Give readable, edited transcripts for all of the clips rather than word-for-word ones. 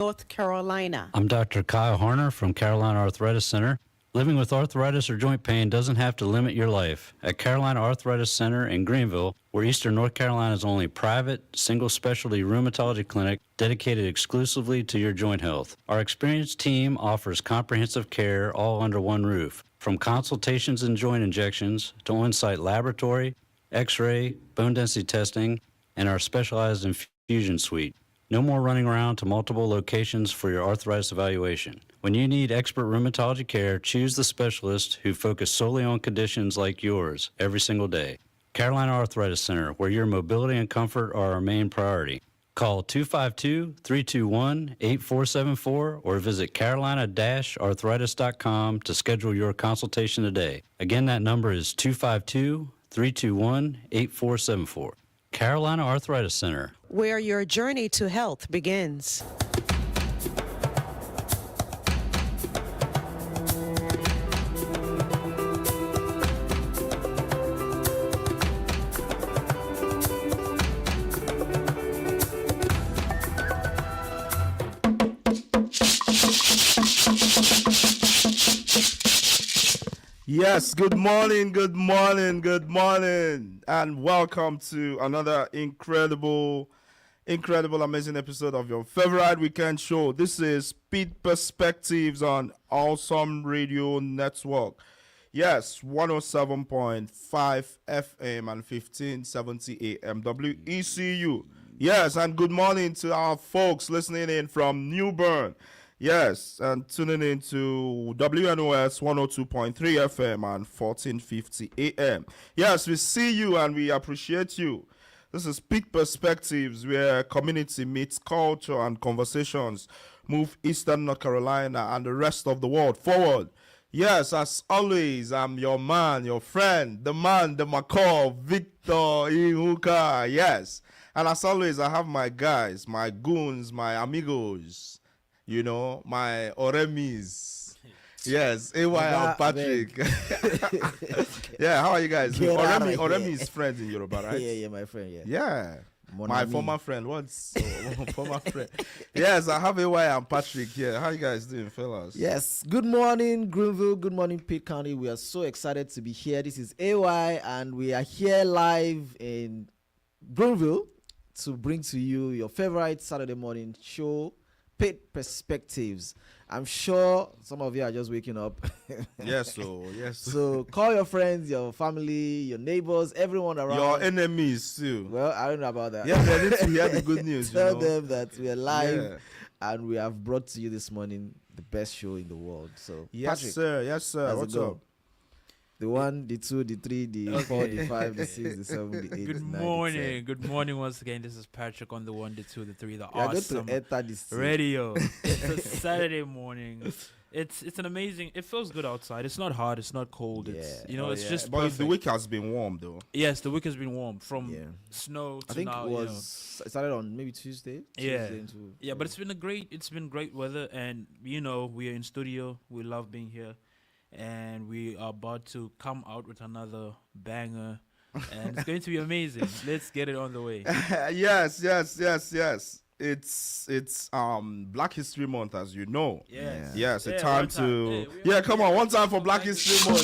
North Carolina. I'm Dr. Kyle Horner from Carolina Arthritis Center. Living with arthritis or joint pain doesn't have to limit your life. At Carolina Arthritis Center in Greenville, we're Eastern North Carolina's only private, single-specialty rheumatology clinic dedicated exclusively to your joint health. Our experienced team offers comprehensive care all under one roof, from consultations and joint injections to on-site laboratory, X-ray, bone density testing, and our specialized infusion suite. No more running around to multiple locations for your arthritis evaluation. When you need expert rheumatology care, choose the specialist who focus solely on conditions like yours every single day. Carolina Arthritis Center, where your mobility and comfort are our main priority. Call 252-321-8474 or visit carolina-arthritis.com to schedule your consultation today. Again, that number is 252-321-8474. Carolina Arthritis Center, where your journey to health begins. Yes, good morning, and welcome to another incredible, amazing episode of your favorite weekend show. This is Pitt Perspectives on Awesome Radio Network. Yes, 107.5 FM and 1570 AM WECU. Yes, and good morning to our folks listening in from New Bern. Yes, and tuning in to WNOS 102.3 FM and 1450 AM. Yes, we see you and we appreciate you. This is Pitt Perspectives, where community meets culture and conversations move Eastern North Carolina and the rest of the world forward. Yes, as always, I'm your man, your friend, the man, the macaw, Victor Ihuka. Yes, and as always, I have my guys, my goons, my amigos. You know, my Oremis. Yes, AY and Patrick. Yeah, how are you guys? Oremi is friends in Yoruba, right? Yeah, my friend, yeah. Yeah. My former friend. What's former friend? Yes, I have AY and Patrick here. How you guys doing, fellas? Yes. Good morning, Greenville. Good morning, Pitt County. We are so excited to be here. This is AY, and we are here live in Greenville to bring to you your favorite Saturday morning show, Pitt Perspectives. I'm sure some of you are just waking up. Yes. So call your friends, your family, your neighbors, everyone around. Your enemies too. Well, I don't know about that. Yeah, they need to hear the good news. Tell them that we are live and we have brought to you this morning the best show in the world. So yes, Patrick, sir. What's up? The 1, the 2, the 3, the 4, the 5, the 6, the 7, the 8, Good the 9, morning. the 10. Good morning once again. This is Patrick on the 1, the 2, the 3, the We are awesome going to enter this radio. It's a Saturday morning. It's an amazing. It feels good outside. It's not hot. It's not cold. It's it's just. But perfect. the week has been warm though. Yes, the week has been warm from snow to I think now. it started on maybe Tuesday. But it's been great weather, and we are in studio. We love being here. And we are about to come out with another banger, and it's going to be amazing. Let's get it on the way. Yes. It's Black History Month, as you know. Yes, a time to come on, one time for Black History Month.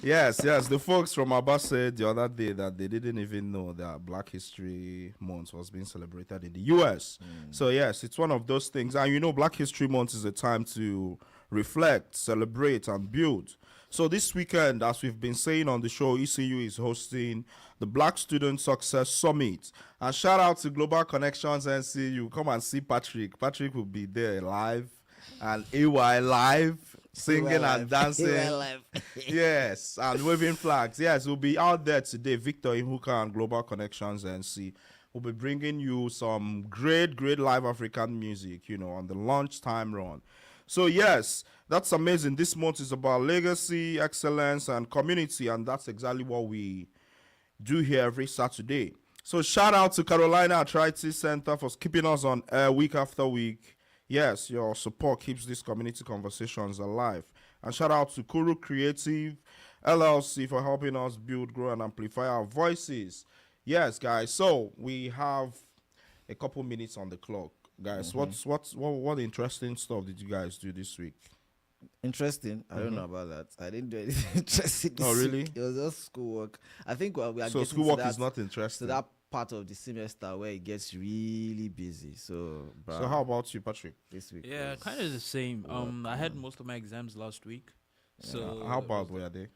Yes. The folks from Abba said the other day that they didn't even know that Black History Month was being celebrated in the US. So yes, it's one of those things. And Black History Month is a time to reflect, celebrate, and build. So this weekend, as we've been saying on the show, ECU is hosting the Black Student Success Summit. And shout out to Global Connections NCU. Come and see Patrick. Patrick will be there live, and AY live, singing and dancing. Yes, and waving flags. Yes, we'll be out there today. Victor Ihuka and Global Connections NC will be bringing you some great live African music, on the lunchtime run. So yes, that's amazing. This month is about legacy, excellence, and community, and that's exactly what we do here every Saturday. So shout out to Carolina Arthritis Center for keeping us on air week after week. Yes, your support keeps these community conversations alive. And shout out to Kuru Creative LLC for helping us build, grow, and amplify our voices. Yes, guys. So we have a couple minutes on the clock, guys. What interesting stuff did you guys do this week? Interesting. I don't know about that. I didn't do anything interesting. Oh, this really? week. It was just schoolwork. I think we are So getting schoolwork to that, is not to interesting. that part of the semester where it gets really busy. So, So how about you, Patrick? this week? Yeah, was- kind of the same. I had on. most of my exams last week, so How bad were they?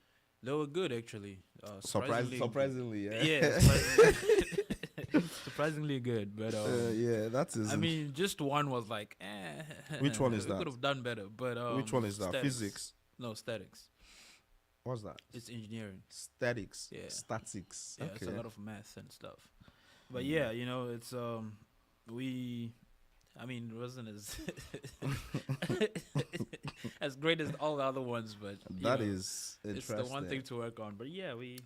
they were good actually. Surprisingly, Surprisingly, yeah. yeah, surprisingly, surprisingly good. But Yeah, that is. I mean, just one was like, eh. Which one is we that? could have done better, but which one is that? statics. Physics. No, statics. What's that? It's engineering. Statics. Yeah. Statics. Yeah, Okay. it's a lot of math and stuff. But yeah, it's we. I mean, it wasn't as as great as all the other ones, but That is it's interesting. the one thing to work on. But yeah, we.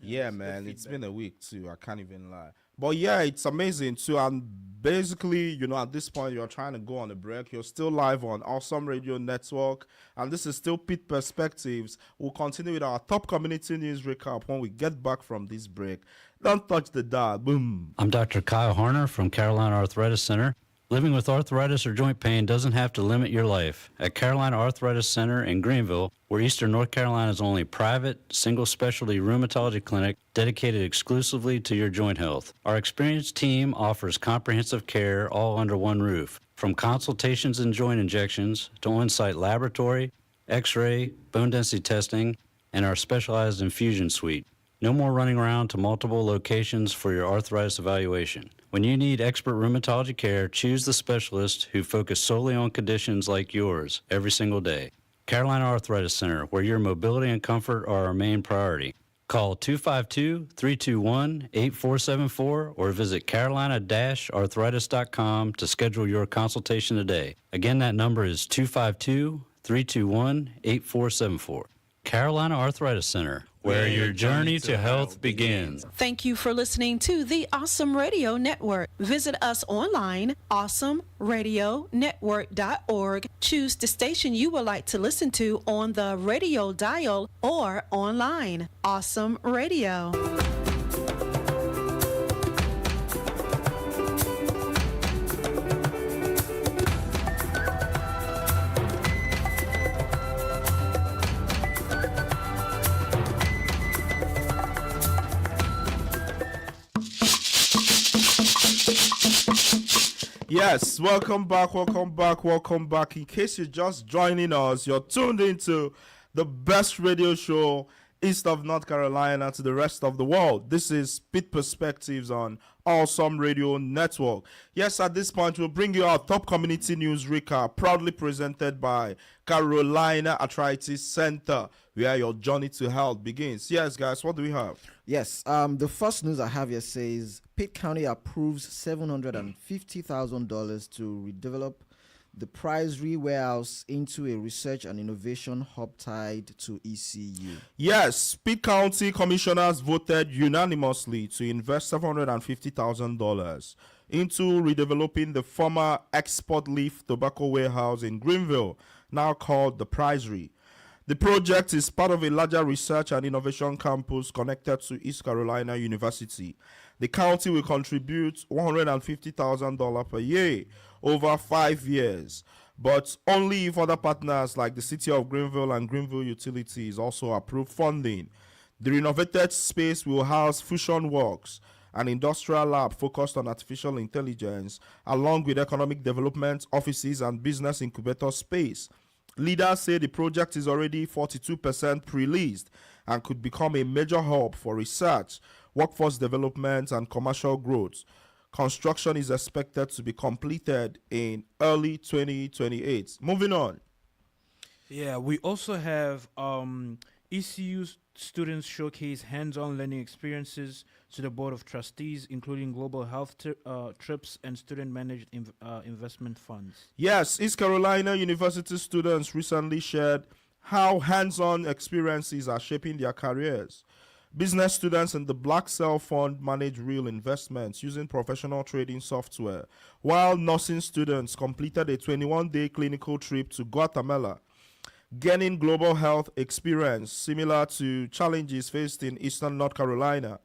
Yeah, it's good man, it's feedback. been a week too. I can't even lie. But yeah, it's amazing too. And basically, at this point, you're trying to go on a break. You're still live on Awesome Radio Network. And this is still Pitt Perspectives. We'll continue with our top community news recap when we get back from this break. Don't touch the dial. Boom. I'm Dr. Kyle Horner from Carolina Arthritis Center. Living with arthritis or joint pain doesn't have to limit your life. At Carolina Arthritis Center in Greenville, we're Eastern North Carolina's only private, single specialty rheumatology clinic dedicated exclusively to your joint health. Our experienced team offers comprehensive care all under one roof. From consultations and joint injections to on-site laboratory, x-ray, bone density testing, and our specialized infusion suite. No more running around to multiple locations for your arthritis evaluation. When you need expert rheumatology care, choose the specialist who focus solely on conditions like yours every single day. Carolina Arthritis Center, where your mobility and comfort are our main priority. Call 252-321-8474 or visit carolina-arthritis.com to schedule your consultation today. Again, that number is 252-321-8474. Carolina Arthritis Center, where your journey to health begins. Thank you for listening to the Awesome Radio Network. Visit us online, awesomeradionetwork.org. Choose the station you would like to listen to on the radio dial or online. Awesome Radio. Yes, welcome back. In case you're just joining us, you're tuned into the best radio show east of North Carolina to the rest of the world. This is Pitt Perspectives on Awesome Radio Network. Yes, at this point, we'll bring you our top community news recap, proudly presented by Carolina Arthritis Center, where your journey to health begins. Yes, guys, what do we have? Yes. The first news I have here says Pitt County approves $750,000 to redevelop the Prizery warehouse into a research and innovation hub tied to ECU. Yes, Pitt County commissioners voted unanimously to invest $750,000 into redeveloping the former export leaf tobacco warehouse in Greenville, now called the Prizery. The project is part of a larger research and innovation campus connected to East Carolina University. The county will contribute $150,000 per year over 5 years, but only if other partners like the City of Greenville and Greenville Utilities also approve funding. The renovated space will house Fusion Works, an industrial lab focused on artificial intelligence, along with economic development offices and business incubator space. Leaders say the project is already 42% pre-leased and could become a major hub for research, workforce development, and commercial growth. Construction is expected to be completed in early 2028. Moving on. Yeah, we also have ECU students showcase hands-on learning experiences to the Board of Trustees, including global health trips and student-managed investment funds. Yes, East Carolina University students recently shared how hands-on experiences are shaping their careers. Business students in the Black Cell Fund manage real investments using professional trading software, while nursing students completed a 21-day clinical trip to Guatemala, gaining global health experience similar to challenges faced in Eastern North Carolina.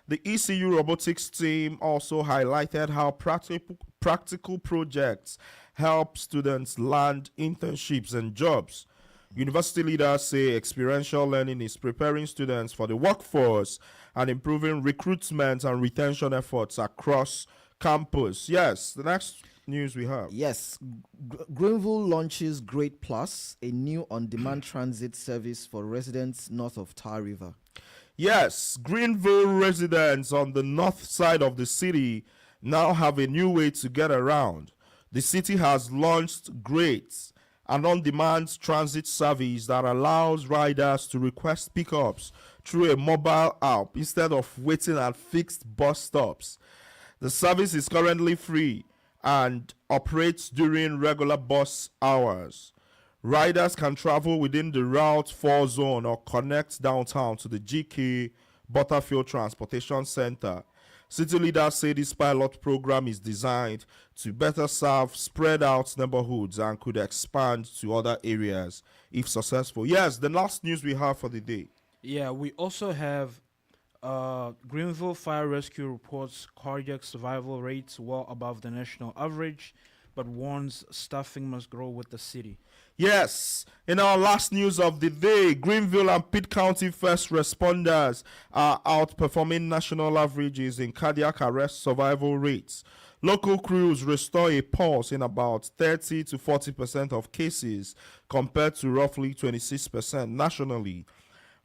The ECU robotics team also highlighted how practical projects help students land internships and jobs. University leaders say experiential learning is preparing students for the workforce and improving recruitment and retention efforts across campus. Yes, the next news we have. Yes, Greenville launches Great Plus, a new on-demand transit service for residents north of Tar River. Yes, Greenville residents on the north side of the city now have a new way to get around. The city has launched Great, an on-demand transit service that allows riders to request pickups through a mobile app instead of waiting at fixed bus stops. The service is currently free and operates during regular bus hours. Riders can travel within the Route 4 zone or connect downtown to the GK Butterfield Transportation Center. City leaders say this pilot program is designed to better serve spread out neighborhoods and could expand to other areas if successful. Yes, the last news we have for the day. Yeah, we also have Greenville Fire Rescue reports cardiac survival rates well above the national average, but warns staffing must grow with the city. Yes, in our last news of the day, Greenville and Pitt County first responders are outperforming national averages in cardiac arrest survival rates. Local crews restore a pulse in about 30 to 40% of cases compared to roughly 26% nationally.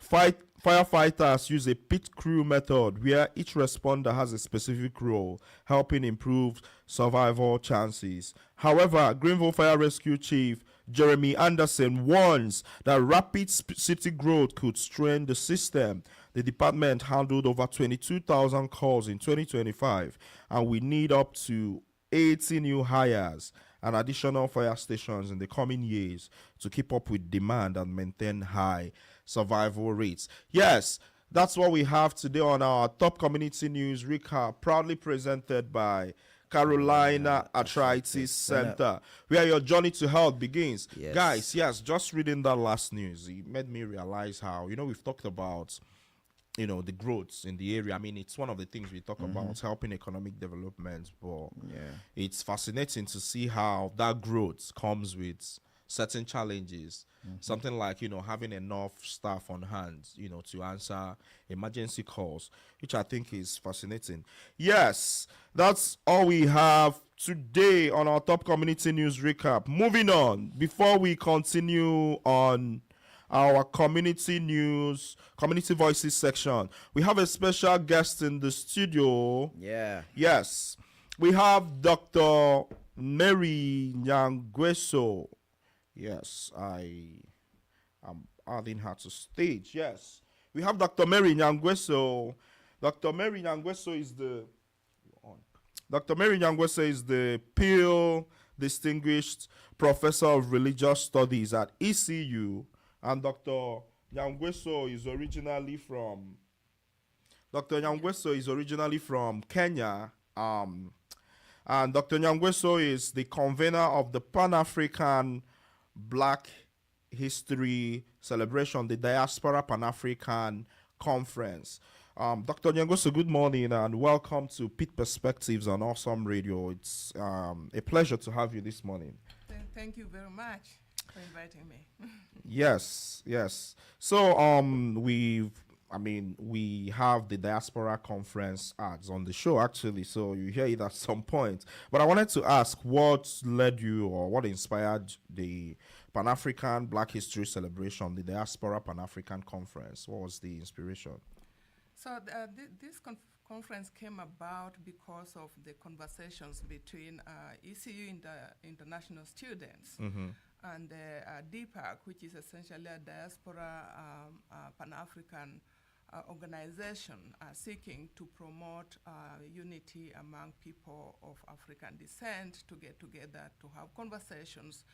Firefighters use a pit crew method where each responder has a specific role, helping improve survival chances. However, Greenville Fire Rescue Chief Jeremy Anderson warns that rapid city growth could strain the system. The department handled over 22,000 calls in 2025, and we need up to 80 new hires and additional fire stations in the coming years to keep up with demand and maintain high survival rates. Yes, that's what we have today on our top community news recap, proudly presented by Carolina Arthritis Center, where your journey to health begins. Yes. Guys, yes, just reading that last news, it made me realize how, we've talked about, the growth in the area. I mean, it's one of the things we talk about, helping economic development, but it's fascinating to see how that growth comes with certain challenges. Something like, having enough staff on hand, to answer emergency calls, which I think is fascinating. Yes, that's all we have today on our top community news recap. Moving on, before we continue on our community news, community voices section, we have a special guest in the studio. Yeah. Yes, we have Dr. Mary Nyangweso. Yes, I am adding her to stage. Yes, we have Dr. Mary Nyangweso. Dr. Mary Nyangweso is the Peel Distinguished Professor of Religious Studies at ECU, and Dr. Nyangweso is originally from Kenya. And Dr. Nyangweso is the convener of the Pan-African Black History Celebration, the Diaspora Pan-African Conference. Dr. Nyangweso, good morning and welcome to Pitt Perspectives on Awesome Radio. It's a pleasure to have you this morning. Thank you very much for inviting me. Yes. So we have the Diaspora Conference ads on the show, actually, so you hear it at some point. But I wanted to ask what led you or what inspired the Pan-African Black History Celebration, the Diaspora Pan-African Conference? What was the inspiration? So this conference came about because of the conversations between ECU international students and DPAC, which is essentially a diaspora Pan-African organization seeking to promote unity among people of African descent, to get together to have conversations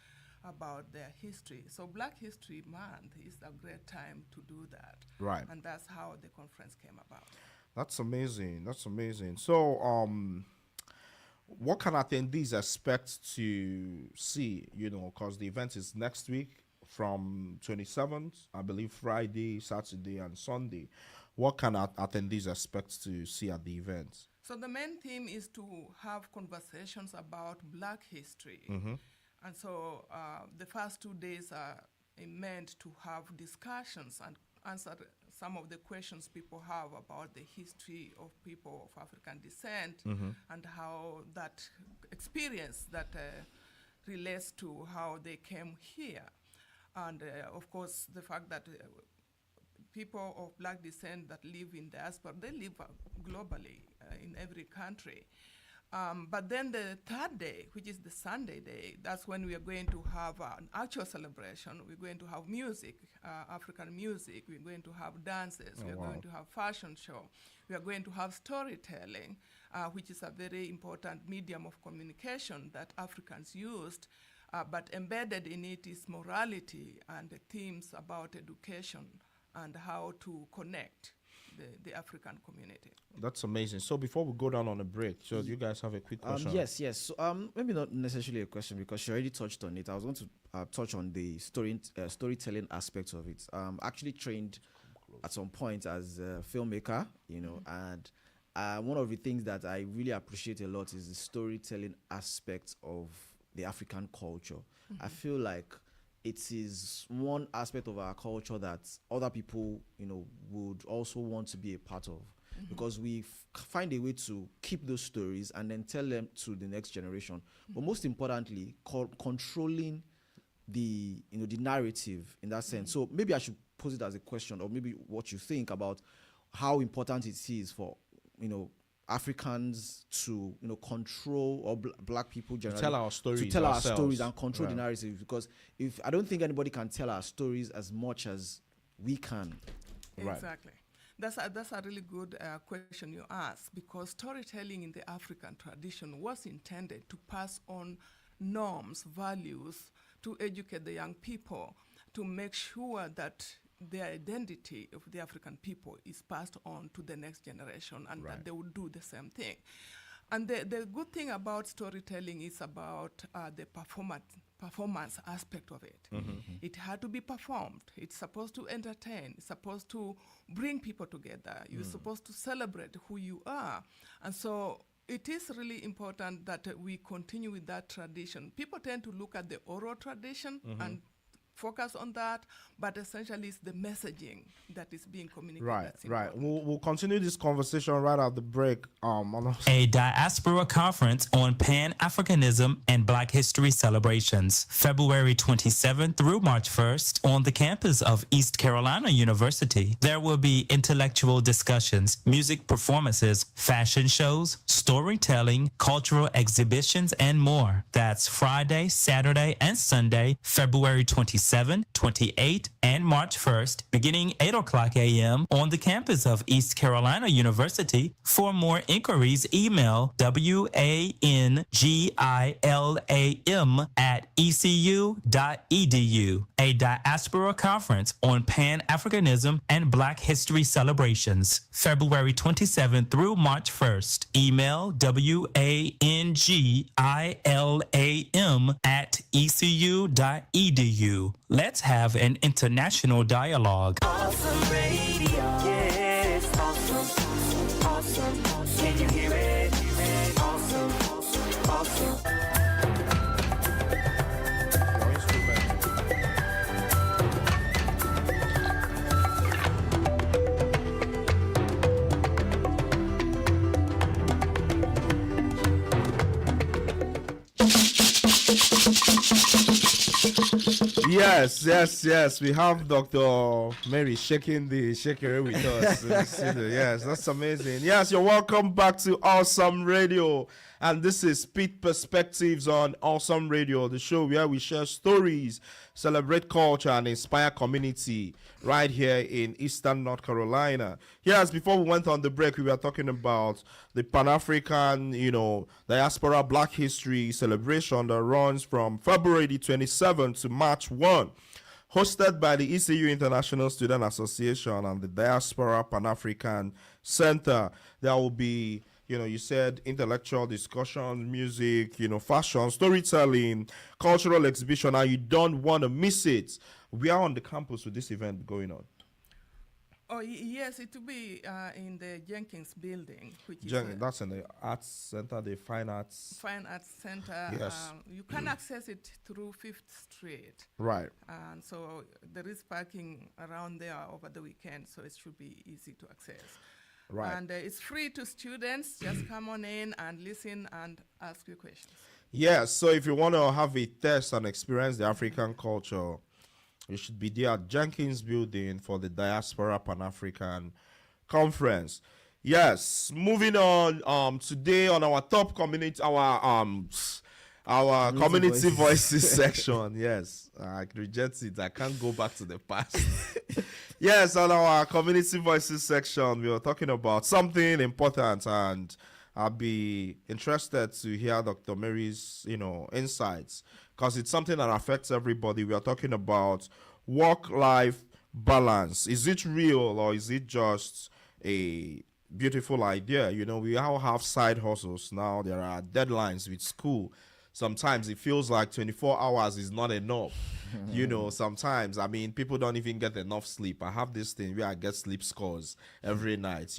about their history. So Black History Month is a great time to do that. Right. And that's how the conference came about. That's amazing. So what can attendees expect to see, because the event is next week from 27th, I believe Friday, Saturday, and Sunday. what can attendees expect to see at the event? So the main theme is to have conversations about Black history. And so the first 2 days are meant to have discussions and answer some of the questions people have about the history of people of African descent and how that experience that relates to how they came here. And of course, the fact that people of Black descent that live in diaspora, they live globally in every country. But then the third day, which is the Sunday day, that's when we are going to have an actual celebration. We're going to have music, African music. We're going to have dances. We're going to have fashion show. We are going to have storytelling, which is a very important medium of communication that Africans used. But embedded in it is morality and the themes about education and how to connect the African community. That's amazing. So before we go down on a break, so do you guys have a quick question? Yes. So maybe not necessarily a question because she already touched on it. I was going to touch on the storytelling aspect of it. Actually trained at some point as a filmmaker, and one of the things that I really appreciate a lot is the storytelling aspect of the African culture. I feel like it is one aspect of our culture that other people, would also want to be a part of, because we find a way to keep those stories and then tell them to the next generation. But most importantly, controlling the narrative in that sense. So maybe I should pose it as a question, or maybe what you think about how important it is for Africans to control, or Black people generally tell our stories, our stories and control the narrative, because if I don't think anybody can tell our stories as much as we can. Exactly. That's a really good question you ask, because storytelling in the African tradition was intended to pass on norms, values, to educate the young people, to make sure that the identity of the African people is passed on to the next generation, and that they will do the same thing. And the good thing about storytelling is about the performance aspect of it. It had to be performed. It's supposed to entertain. It's supposed to bring people together. You're supposed to celebrate who you are. And so it is really important that we continue with that tradition. People tend to look at the oral tradition and focus on that, but essentially it's the messaging that is being communicated. Right. We'll continue this conversation right after the break. A diaspora conference on Pan-Africanism and Black History celebrations, February 27th through March 1st on the campus of East Carolina University. There will be intellectual discussions, music performances, fashion shows, storytelling, cultural exhibitions, and more. That's Friday, Saturday, and Sunday, February 27th, 28th, and March 1st, beginning 8 o'clock a.m. on the campus of East Carolina University. For more inquiries, email wangIlam@ecu.edu. A diaspora conference on Pan-Africanism and Black History celebrations, February 27th through March 1st. Email wangIlam@ecu.edu. Let's have an international dialogue. Awesome radio. Yes, awesome. Awesome. Can you hear it? Awesome. Awesome. Yes. We have Dr. Mary shaking the shaker with us. Yes, that's amazing. Yes, you're welcome back to Awesome Radio. And this is Pitt Perspectives on Awesome Radio, the show where we share stories, celebrate culture, and inspire community right here in Eastern North Carolina. Yes, before we went on the break, we were talking about the Pan-African, diaspora Black History celebration that runs from February 27th to March 1. Hosted by the ECU International Student Association and the Diaspora Pan-African Center. There will be, you said intellectual discussion, music, fashion, storytelling, cultural exhibition, and you don't want to miss it. We are on the campus with this event going on. Oh, yes, it will be in the Jenkins building, which is That's in the Arts Center, the Fine Arts. Fine Arts Center. Yes. You can access it through 5th Street. Right. And so there is parking around there over the weekend, so it should be easy to access. Right. And it's free to students. Just come on in and listen and ask your questions. Yes, so if you want to have a test and experience the African culture, you should be there at Jenkins Building for the Diaspora Pan-African Conference. Yes, moving on. Today on our top community, our community voices section. Yes, I reject it. I can't go back to the past. Yes, on our community voices section, we are talking about something important, and I'll be interested to hear Dr. Mary's, insights, because it's something that affects everybody. We are talking about work-life balance. Is it real, or is it just a beautiful idea? We all have side hustles now. There are deadlines with school. Sometimes it feels like 24 hours is not enough. Sometimes, people don't even get enough sleep. I have this thing where I get sleep scores every night,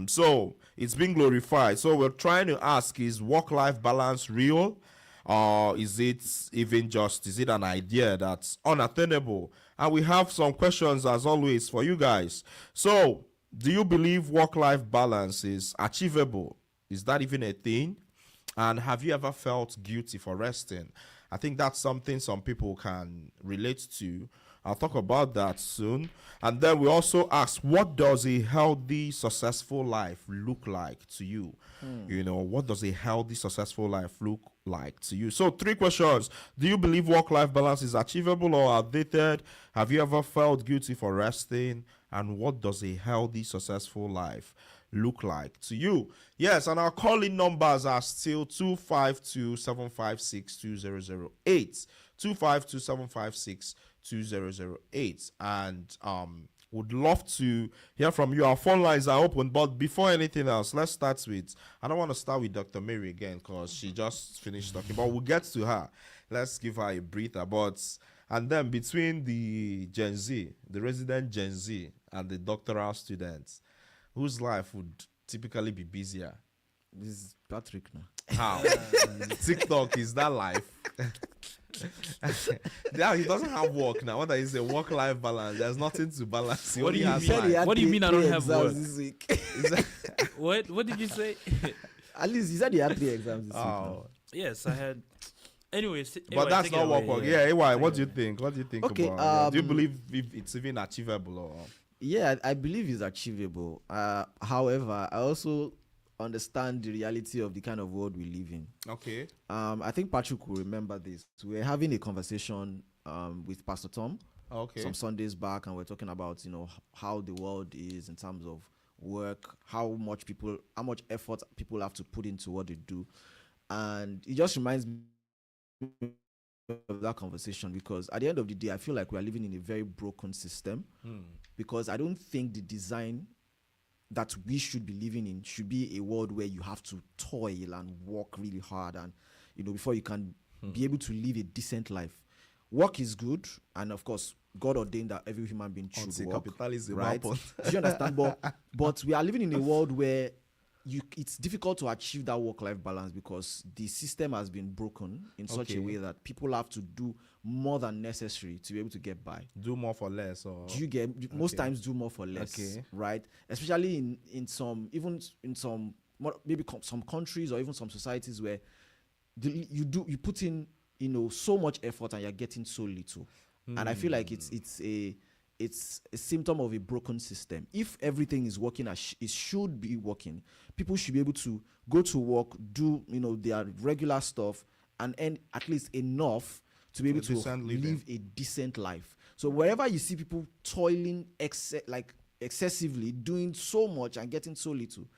So it's been glorified. So we're trying to ask, is work-life balance real? Or is it an idea that's unattainable? And we have some questions, as always, for you guys. So, do you believe work-life balance is achievable? Is that even a thing? And have you ever felt guilty for resting? I think that's something some people can relate to. I'll talk about that soon. And then we also ask, what does a healthy, successful life look like to you? What does a healthy, successful life look like to you? So 3 questions. Do you believe work-life balance is achievable or outdated? Have you ever felt guilty for resting? And what does a healthy, successful life look like to you? Yes, and our calling numbers are still 252-756-2008. 252-756-2008. And would love to hear from you. Our phone lines are open, but before anything else, let's start with, I don't want to start with Dr. Mary again because she just finished talking, but we'll get to her. Let's give her a breather. And then between the Gen Z, the resident Gen Z, and the doctoral students, whose life would typically be busier? This is Patrick now. How? TikTok, is that life? Yeah, he doesn't have work now. What is a work-life balance? There's nothing to balance. What do you has mean? life. What do you mean I don't have work? This week. What did you say? At least you said you had 3 exams this week. Now. Yes, I had. Anyways, But that's not work. Yeah, AY, what do you think? What do you think Okay, about do you believe if it's even achievable? Or? Yeah, I believe it's achievable. However, I also understand the reality of the kind of world we live in. Okay. I think Patrick will remember this. We were having a conversation with Pastor Tom some Sundays back, and we're talking about how the world is in terms of work, how much effort people have to put into what they do, and it just reminds me of that conversation, because at the end of the day, I feel like we are living in a very broken system, because I don't think the design that we should be living in should be a world where you have to toil and work really hard and before you can be able to live a decent life. Work is good, and of course God ordained that every human being should work, capitalism, right? Do you understand? But we are living in a world where it's difficult to achieve that work-life balance, because the system has been broken in such a way that people have to do more than necessary to be able to get by. Do more for less, or do you get most times do more for less, right? Especially in some some countries or even some societies where you put in so much effort and you're getting so little. And I feel like it's a symptom of a broken system. If everything is working as it should be working, people should be able to go to work, do their regular stuff, and earn at least enough to be able to live a decent life. So wherever you see people toiling excessively, doing so much and getting so little,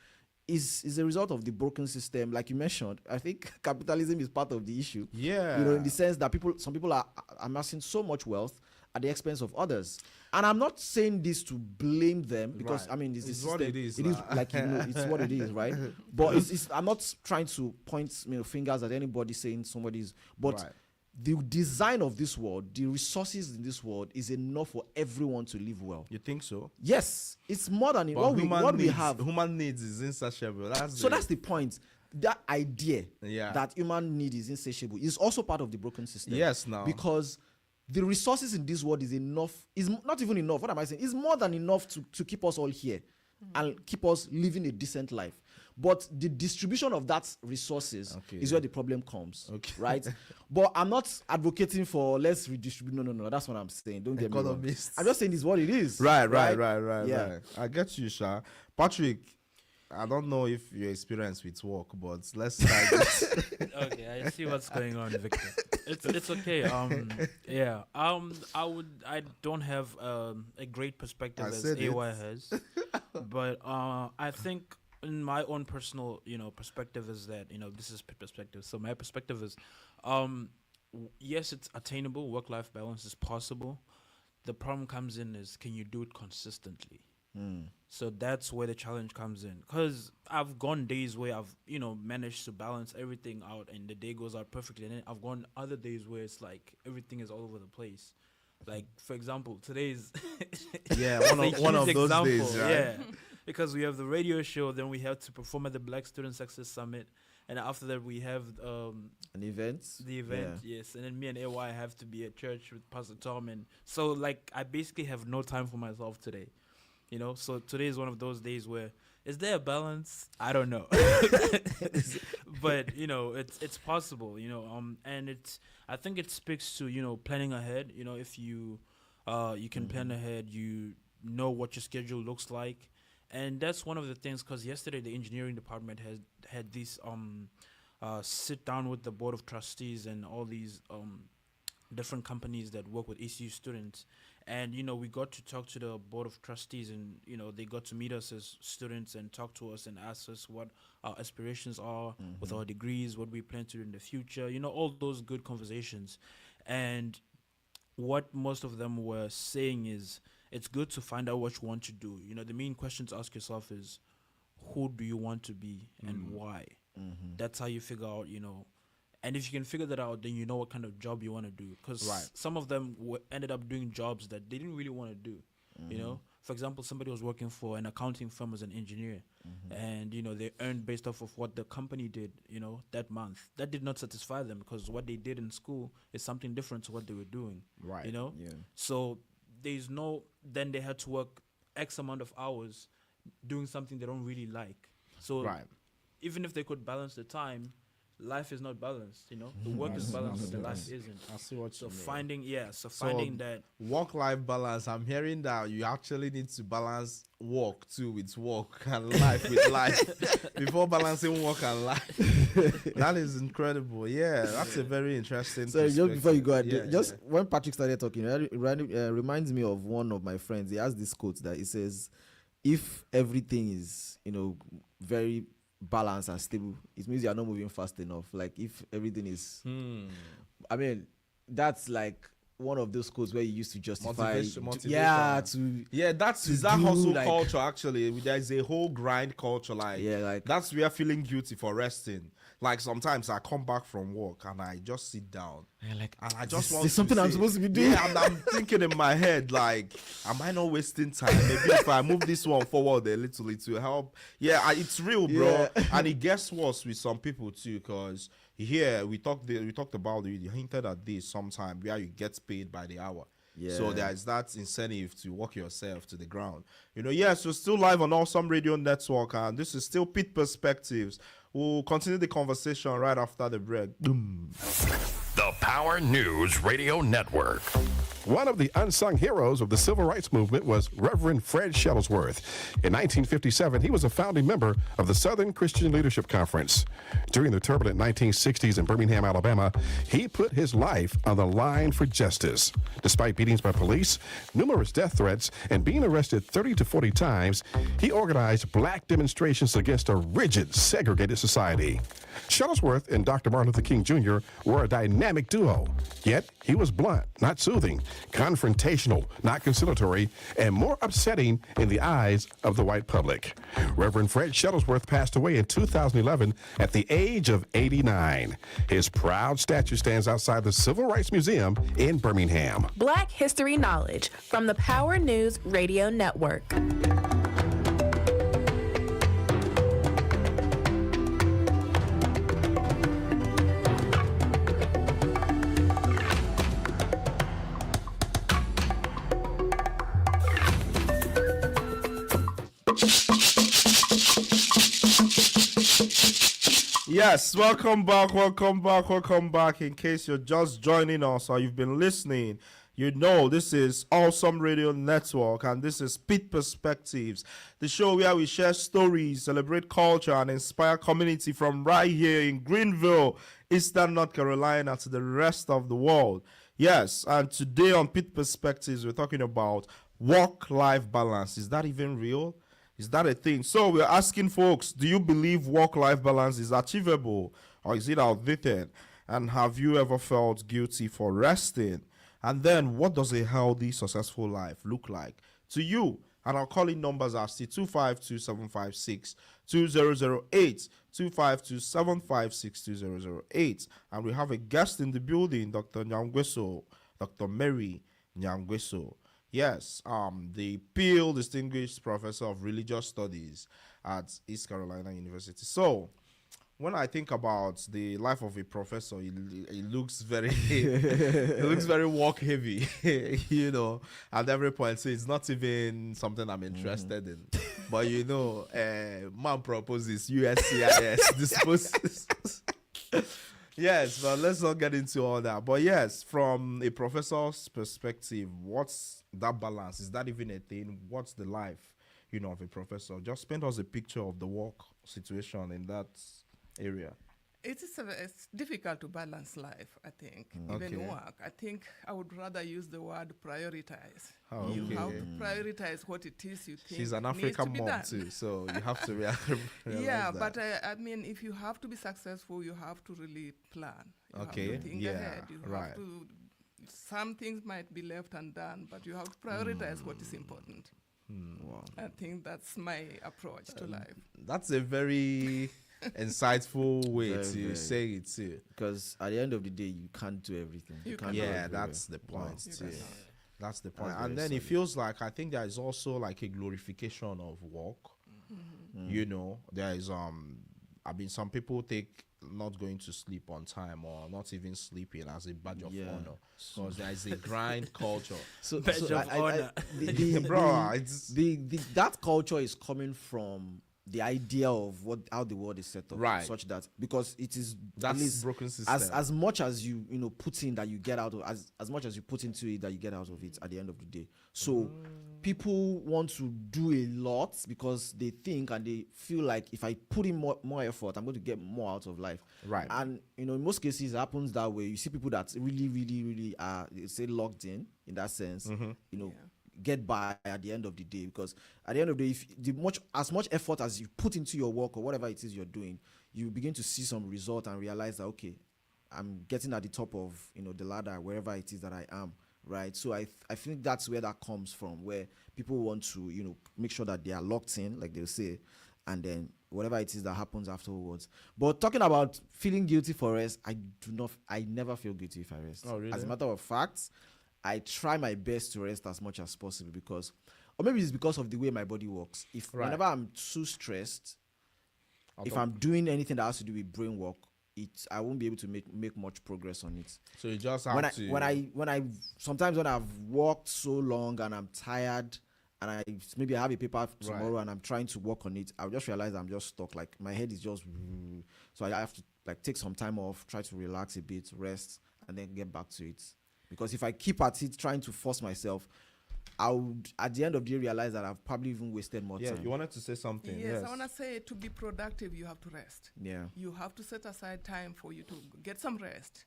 is a result of the broken system. Like you mentioned, I think capitalism is part of the issue. Yeah. In the sense that some people are amassing so much wealth at the expense of others. And I'm not saying this to blame them, because it's what it is. It is it's what it is, right? But I'm not trying to point fingers at anybody saying somebody's. But the design of this world, the resources in this world is enough for everyone to live well. You think so? Yes, it's more than But what we needs, have. Human needs is insatiable. That's the point. That idea Yeah. that human need is insatiable is also part of the broken system. Yes, now. Because the resources in this world is enough, is not even enough. What am I saying? It's more than enough to keep us all here and keep us living a decent life. But the distribution of that resources is where the problem comes, right? But I'm not advocating for let's redistribute. No. That's what I'm saying. Don't get me wrong. I'm just saying it's what it is. Right. Yeah. I get you, Sha. Patrick, I don't know if you're experienced with work, but let's try this. Okay, I see what's going on, Victor. It's okay. I don't have a great perspective as AY has, but I think in my own personal perspective is that this is perspective. So my perspective is, yes, it's attainable. Work-life balance is possible. The problem comes in is, can you do it consistently? So that's where the challenge comes in, because I've gone days where I've managed to balance everything out and the day goes out perfectly, and then I've gone other days where it's like everything is all over the place. Like, for example, today's one of those days, right? Yeah, because we have the radio show, then we have to perform at the Black Student Success Summit, and after that we have an event. The event, yes, and then me and AY have to be at church with Pastor Tom, and so like I basically have no time for myself today. So today is one of those days where, is there a balance? I don't know. But, it's possible, and I think it speaks to, planning ahead. If you can plan ahead, you know what your schedule looks like. And that's one of the things, because yesterday the engineering department had this sit down with the board of trustees and all these different companies that work with ECU students. And, we got to talk to the board of trustees, and, they got to meet us as students and talk to us and ask us what our aspirations are with our degrees, what we plan to do in the future, all those good conversations. And what most of them were saying is, it's good to find out what you want to do. The main question to ask yourself is, who do you want to be and why? That's how you figure out, and if you can figure that out, then you know what kind of job you want to do. Because some of them ended up doing jobs that they didn't really want to do. For example, somebody was working for an accounting firm as an engineer, and they earned based off of what the company did, that month. That did not satisfy them, because what they did in school is something different to what they were doing. Right. So then they had to work X amount of hours doing something they don't really like. So even if they could balance the time, life is not balanced. The work is balanced, but the life isn't. I see what you mean. Finding that work-life balance. I'm hearing that you actually need to balance work too with work and life with life before balancing work and life. That is incredible. Yeah, that's a very interesting. So just before you go, when Patrick started talking, it reminds me of one of my friends. He has this quote that it says, "If everything is very balance and stable, it means you are not moving fast enough." Like, if everything is I mean, that's like one of those codes where you used to justify motivation. That's that hustle culture. Actually, there's a whole grind culture. That's where feeling guilty for resting. Like, sometimes I come back from work and I just sit down and I just want something I'm supposed to be doing. Yeah, I'm thinking in my head, like, am I not wasting time? Maybe if I move this one forward a little, it will help. Yeah, it's real, bro. And it gets worse with some people too, because here we talked about it. You hinted at this sometime, where you get paid by the hour. So there's that incentive to work yourself to the ground. So still live on Awesome Radio Network, and this is still Pitt Perspectives. We'll continue the conversation right after the break. The Power News Radio Network. One of the unsung heroes of the civil rights movement was Reverend Fred Shuttlesworth. In 1957, he was a founding member of the Southern Christian Leadership Conference. During the turbulent 1960s in Birmingham, Alabama, he put his life on the line for justice. Despite beatings by police, numerous death threats, and being arrested 30 to 40 times, he organized black demonstrations against a rigid, segregated society. Shuttlesworth and Dr. Martin Luther King Jr. were a dynamic dynamic duo. Yet he was blunt, not soothing, confrontational, not conciliatory, and more upsetting in the eyes of the white public. Reverend Fred Shuttlesworth passed away in 2011 at the age of 89. His proud statue stands outside the Civil Rights Museum in Birmingham. Black History Knowledge from the Power News Radio Network. Yes, welcome back. In case you're just joining us or you've been listening, you know this is Awesome Radio Network and this is Pitt Perspectives, the show where we share stories, celebrate culture, and inspire community from right here in Greenville, Eastern North Carolina, to the rest of the world. Yes, and today on Pitt Perspectives, we're talking about work-life balance. Is that even real? Is that a thing? So we're asking folks, do you believe work-life balance is achievable or is it outdated? And have you ever felt guilty for resting? And then what does a healthy, successful life look like to you? And our calling numbers are still 252-756-2008, 252-756-2008. And we have a guest in the building, Dr. Nyangweso, Dr. Mary Nyangweso. Yes, the Pitt Distinguished Professor of Religious Studies at East Carolina University. So, when I think about the life of a professor, it looks very, it looks very work heavy, you know. At every point, so it's not even something I'm interested in. But you know, man proposes, USCIS disposes. Yes, but let's not get into all that. But yes, from a professor's perspective, what's that balance? Is that even a thing? What's the life, you know, of a professor? Just paint us a picture of the work situation in that area. It's difficult to balance life, I think, even work. I think I would rather use the word prioritize. Oh, you okay. have to prioritize what it is you think She's an needs African to be mom done. too, so you have to realize Yeah, that. but I mean, if you have to be successful, you have to really plan. You have to think ahead. You have to. Some things might be left undone, but you have to prioritize what is important. Wow. I think that's my approach to life. That's a very insightful way Very, to very. say it too. Because at the end of the day, you can't do everything. You can't can't. do Yeah, everywhere. that's the point You too. cannot. That's the point. That's And very then it solid. feels like I think there is also like a glorification of work. You know, there is I mean, some people take not going to sleep on time or not even sleeping as a badge of honor, because there is a grind culture. So, Badge so of honor. Bro, it's that culture is coming from the idea of how the world is set up, Right. such that because it is at that's least broken system. as much as you know put in that you get out of as much as you put into it that you get out of it at the end of the day. So people want to do a lot because they think and they feel like if I put in more effort, I'm going to get more out of life. Right. And you know, in most cases it happens that way. You see people that really are, say, locked in that sense, you know, get by at the end of the day, because at the end of the day, if as much effort as you put into your work or whatever it is you're doing, you begin to see some result and realize that, okay, I'm getting at the top of, you know, the ladder, wherever it is that I am, right? So I think that's where that comes from, where people want to, you know, make sure that they are locked in, like they'll say, and then whatever it is that happens afterwards. But talking about feeling guilty for rest, I never feel guilty if I rest. Oh, really? As a matter of fact, I try my best to rest as much as possible, because, or maybe it's because of the way my body works. If whenever I'm too stressed, if I'm doing anything that has to do with brain work, I won't be able to make much progress on it. So you just have when I sometimes when I've worked so long and I'm tired and maybe I have a paper tomorrow and I'm trying to work on it, I'll just realize I'm just stuck. Like my head is just, so I have to like take some time off, try to relax a bit, rest, and then get back to it. Because if I keep at it trying to force myself, I would at the end of the day realize that I've probably even wasted more time. Yeah, you wanted to say something. Yes, I want to say to be productive, you have to rest. Yeah. You have to set aside time for you to get some rest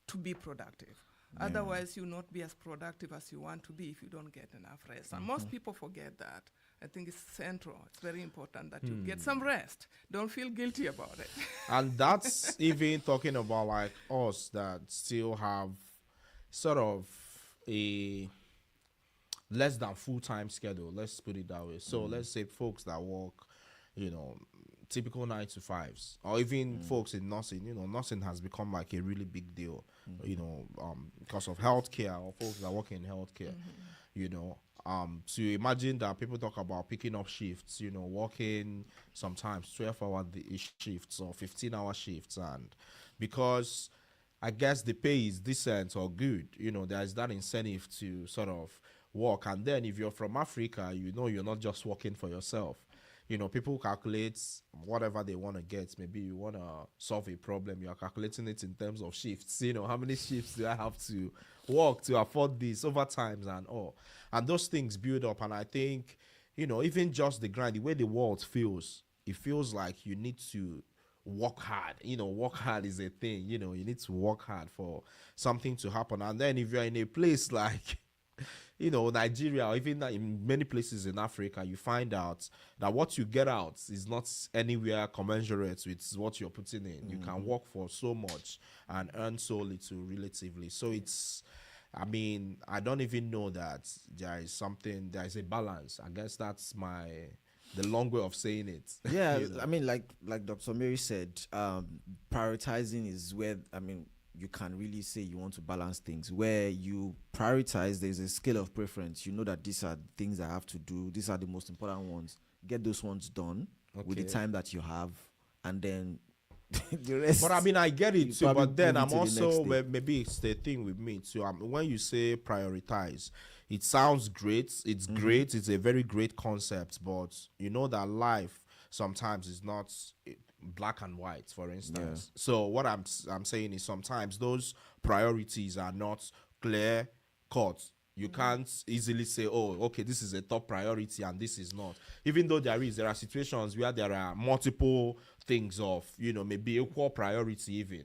to be productive. Otherwise, you'll not be as productive as you want to be if you don't get enough rest. And most people forget that. I think it's central. It's very important that you get some rest. Don't feel guilty about it. And that's even talking about like us that still have sort of a less than full-time schedule. Let's put it that way. So let's say folks that work, typical 9 to 5s, or even folks in nursing. Nursing has become like a really big deal, because of healthcare, or folks that work in healthcare, So imagine that people talk about picking up shifts, working sometimes 12-hour shifts or 15-hour shifts. And because I guess the pay is decent or good, there's that incentive to sort of work. And then if you're from Africa, you're not just working for yourself. People calculate whatever they want to get. Maybe you want to solve a problem, you're calculating it in terms of shifts. How many shifts do I have to work to afford this, overtimes and all. And those things build up. And I think, even just the grind, the way the world feels, it feels like you need to work hard. Work hard is a thing. You need to work hard for something to happen. And then if you're in a place like Nigeria, or even in many places in Africa, you find out that what you get out is not anywhere commensurate with what you're putting in. You can work for so much and earn so little relatively. So I don't even know that there is a balance. I guess that's the long way of saying it. Yeah, like Dr. Mary said, prioritizing is where, you can really say you want to balance things. Where you prioritize, there's a scale of preference. You know that these are things I have to do. These are the most important ones. Get those ones done with the time that you have, and then the rest. But I get it too. But then I'm also, maybe it's the thing with me too. When you say prioritize, it sounds great. It's great. It's a very great concept. But you know that life sometimes is not black and white, for instance. So what I'm saying is sometimes those priorities are not clear cut. You can't easily say, oh, okay, this is a top priority and this is not. Even though there are situations where there are multiple things of, maybe equal priority even.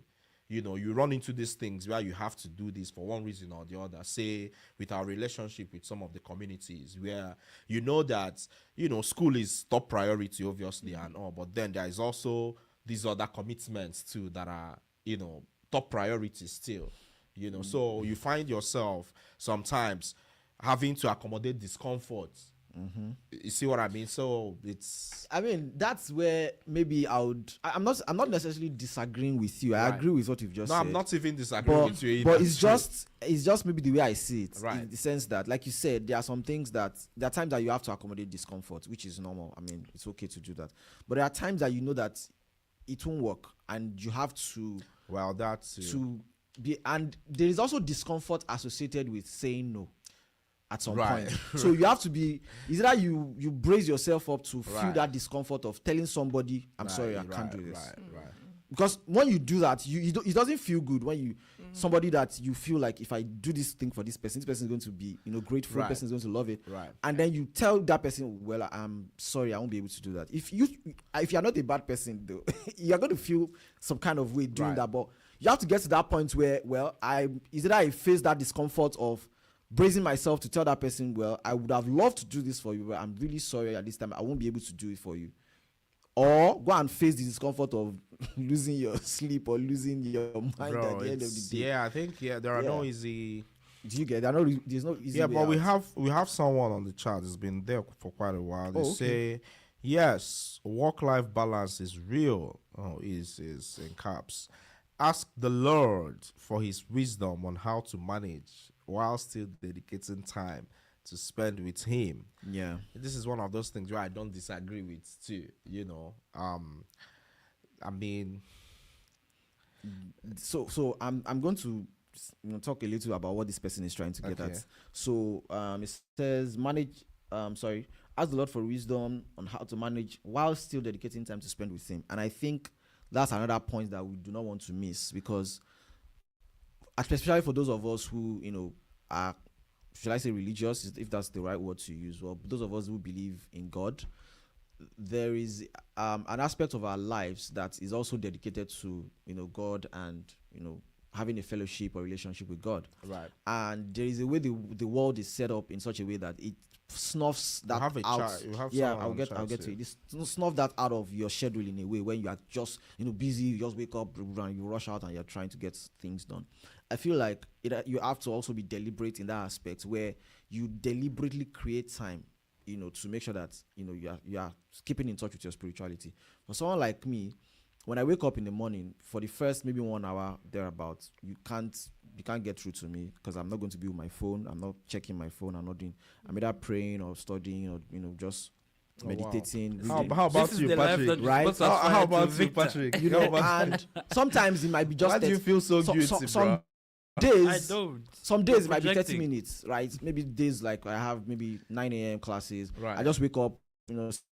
You run into these things where you have to do this for one reason or the other. Say, with our relationship with some of the communities where that, school is top priority, obviously, and all. But then there is also these other commitments too that are, top priority still. So you find yourself sometimes having to accommodate discomfort. You see what I mean? So that's where maybe I'm not necessarily disagreeing with you. I agree with what you've just said. No, I'm not even disagreeing with you either. But it's just maybe the way I see it. Right. In the sense that, like you said, there are some things there are times that you have to accommodate discomfort, which is normal. It's okay to do that. But there are times that that it won't work, and you have to. Well, that's to be, and there is also discomfort associated with saying no at some point. So you have to be, is that you brace yourself up to feel that discomfort of telling somebody, I'm sorry, I can't do this. Because when you do that, it doesn't feel good when you somebody that you feel like, if I do this thing for this person is going to be grateful, person is going to love it, and then you tell that person, well, I'm sorry, I won't be able to do that. If you're not a bad person though, you're going to feel some kind of way doing that. But you have to get to that point where, well, I face that discomfort of bracing myself to tell that person, well, I would have loved to do this for you, but I'm really sorry at this time I won't be able to do it for you. Or go and face the discomfort of losing your sleep or losing your mind at the end of the day. Yeah, I think there are no easy. Do you get? There's no easy. Yeah, but we have someone on the chat that's been there for quite a while. They say, yes, work-life balance is real. Is in caps. Ask the Lord for His wisdom on how to manage while still dedicating time to spend with Him. Yeah, this is one of those things where I don't disagree with too. So I'm going to talk a little about what this person is trying to get at. So it says ask the Lord for wisdom on how to manage while still dedicating time to spend with Him. And I think that's another point that we do not want to miss, because especially for those of us who are, should I say, religious, if that's the right word to use, well, those of us who believe in God, there is an aspect of our lives that is also dedicated to God and having a fellowship or relationship with God. Right. And there is a way the world is set up in such a way that it snuffs that have a out. chat. You have Yeah, someone I'll on get chat to it. This snuff that out of your schedule in a way when you are just busy. You just wake up and you rush out and you're trying to get things done. I feel like you have to also be deliberate in that aspect where you deliberately create time, to make sure that you are keeping in touch with your spirituality. For someone like me, when I wake up in the morning, for the first maybe 1 hour thereabouts, you can't get through to me because I'm not going to be with my phone. I'm not checking my phone. I'm either praying or studying or just meditating. How reading. about This is you, the life Patrick? that you're Right? supposed to How aspire about to, you, Victor. Patrick? And sometimes it might be just Why do you feel so guilty, some bro? days. I don't. Some days You're it might be 30 projecting. minutes, right? Maybe days like I have maybe 9 a.m. classes. Right. I just wake up,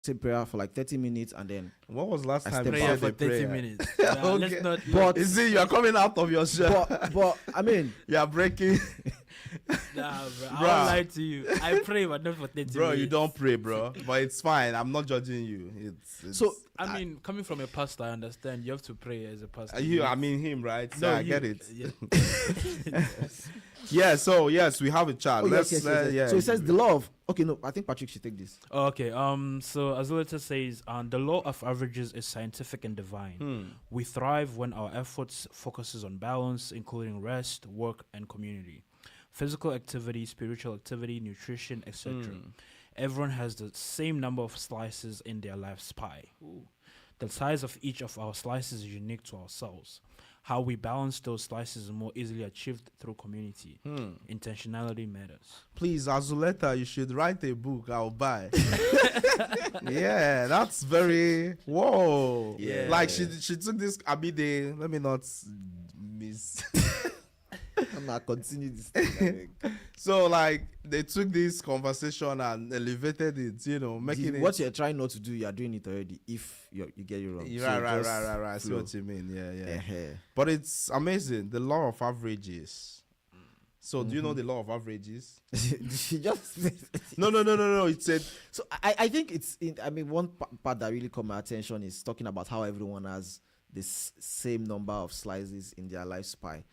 say prayer for like 30 minutes and then When was last I time step you Prayer said for a 30 prayer? minutes. Okay. Let's not. But- You see, you are coming out of your shell. but I mean, You are breaking. Nah, bro. I Bruh. won't lie to you. I pray, but not for 30 Bro, minutes. you don't pray, bro. But it's fine. I'm not judging you. It's so I mean, coming from a pastor, I understand you have to pray as a pastor. you. I mean him, right? So No, I you- get it. Yeah. Yeah. So yes, we have a chat. yes. Yeah. So it says the law of I think Patrick should take this. Okay. So as the letter says, the law of averages is scientific and divine. We thrive when our efforts focuses on balance, including rest, work, and community, physical activity, spiritual activity, nutrition, etc. Everyone has the same number of slices in their life's pie. The size of each of our slices is unique to ourselves. How we balance those slices is more easily achieved through community. Intentionality matters. Please, Azuleta, you should write a book. I'll buy. Yeah, that's very whoa. Yeah. Like she took this. Let me not miss. I'm not continue this thing. So like they took this conversation and elevated it. Making it. What you're trying not to do, you're doing it already. If you get it wrong. Right. I see flow. what you mean. Yeah. Eh-heh. But it's amazing. The law of averages. So do you know the law of averages? She just No. It said So I think one part that really caught my attention is talking about how everyone has this same number of slices in their life pie.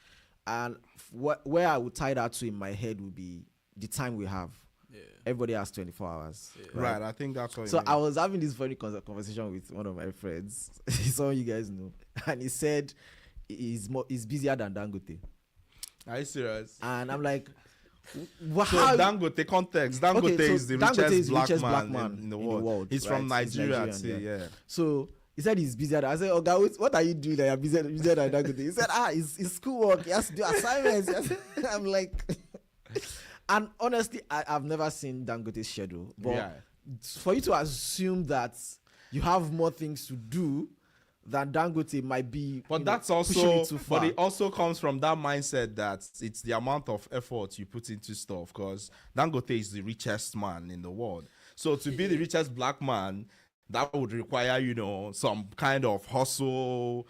And where I would tie that to in my head would be the time we have. Yeah. Everybody has 24 hours. right. I think that's what. So you mean. I was having this funny conversation with one of my friends. Some you guys know. And he said he's busier than Dangote. Are you serious? And I'm like, wow. So Dangote context. Dangote is the richest black man in the world. He's from right? He's Nigeria Nigerian, too. Yeah. So he said he's busier. I said, oh, God, what are you doing that you're busier than Dangote? He said, it's schoolwork. He has to do assignments. I'm like, and honestly, I've never seen Dangote's schedule. But Yeah. for you to assume that you have more things to do than Dangote might be, But that's pushing also, it too far. but it also comes from that mindset that it's the amount of effort you put into stuff. Because Dangote is the richest man in the world. So to be the richest black man, that would require, some kind of hustle,